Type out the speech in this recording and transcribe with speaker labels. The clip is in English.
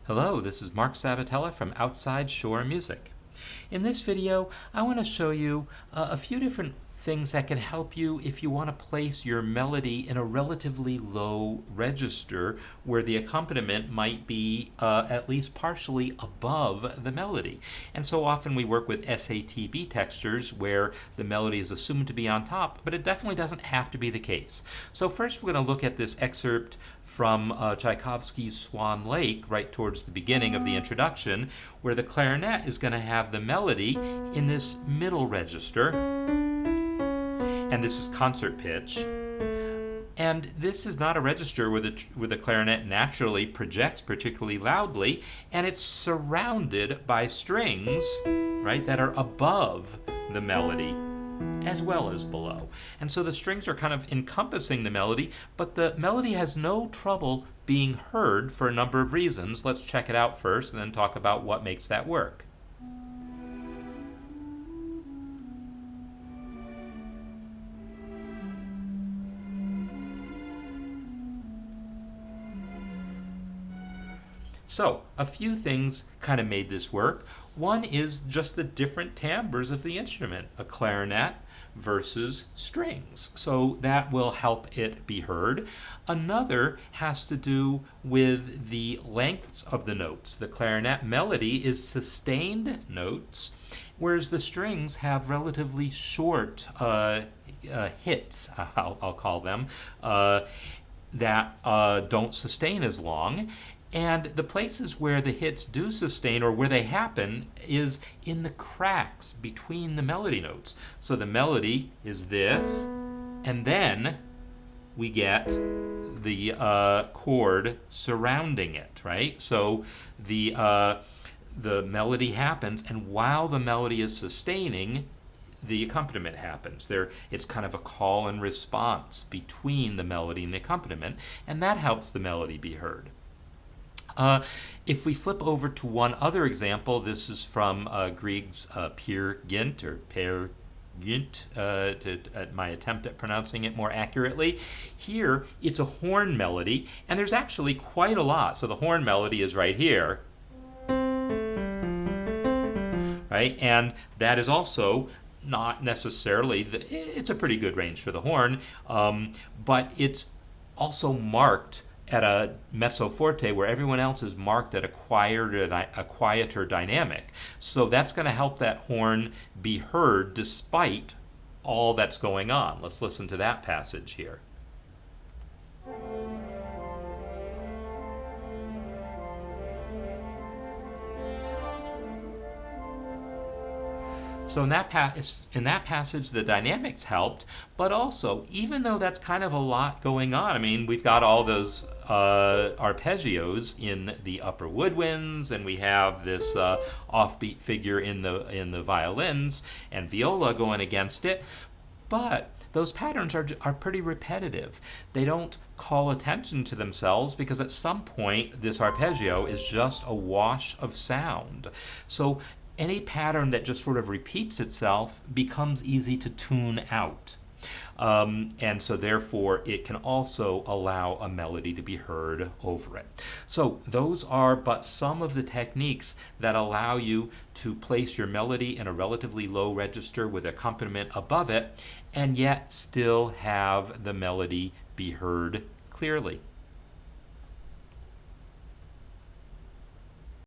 Speaker 1: Hello, this is Mark Sabatella from Outside Shore Music. In this video, I want to show you a few different things that can help you if you want to place your melody in a relatively low register where the accompaniment might be at least partially above the melody. And so often we work with SATB textures where the melody is assumed to be on top, but it definitely doesn't have to be the case. So first we're going to look at this excerpt from Tchaikovsky's Swan Lake right towards the beginning of the introduction, where the clarinet is going to have the melody in this middle register, and this is concert pitch. And this is not a register where the clarinet naturally projects particularly loudly, and it's surrounded by strings, right, that are above the melody as well as below. And so the strings are kind of encompassing the melody, but the melody has no trouble being heard for a number of reasons. Let's check it out first and then talk about what makes that work. So, a few things kind of made this work. One is just the different timbres of the instrument, a clarinet versus strings. So that will help it be heard. Another has to do with the lengths of the notes. The clarinet melody is sustained notes, whereas the strings have relatively short hits, I'll call them, that don't sustain as long. And the places where the hits do sustain, or where they happen, is in the cracks between the melody notes. So the melody is this, and then we get the chord surrounding it, right? So the melody happens, and while the melody is sustaining, the accompaniment happens. It's kind of a call and response between the melody and the accompaniment, and that helps the melody be heard. If we flip over to one other example, this is from Grieg's Peer Gynt, or Peer Gynt, at my attempt at pronouncing it more accurately. Here, it's a horn melody, and there's actually quite a lot. So the horn melody is right here, right? And that is also not necessarily, it's a pretty good range for the horn, but it's also marked at a mezzo forte where everyone else is marked at a quieter dynamic. So that's going to help that horn be heard despite all that's going on. Let's listen to that passage here. So in that passage, the dynamics helped, but also, even though that's kind of a lot going on, I mean, we've got all those arpeggios in the upper woodwinds, and we have this offbeat figure in the violins and viola going against it, but those patterns are pretty repetitive. They don't call attention to themselves because at some point this arpeggio is just a wash of sound. So any pattern that just sort of repeats itself becomes easy to tune out. And so therefore it can also allow a melody to be heard over it. So those are but some of the techniques that allow you to place your melody in a relatively low register with accompaniment above it, and yet still have the melody be heard clearly.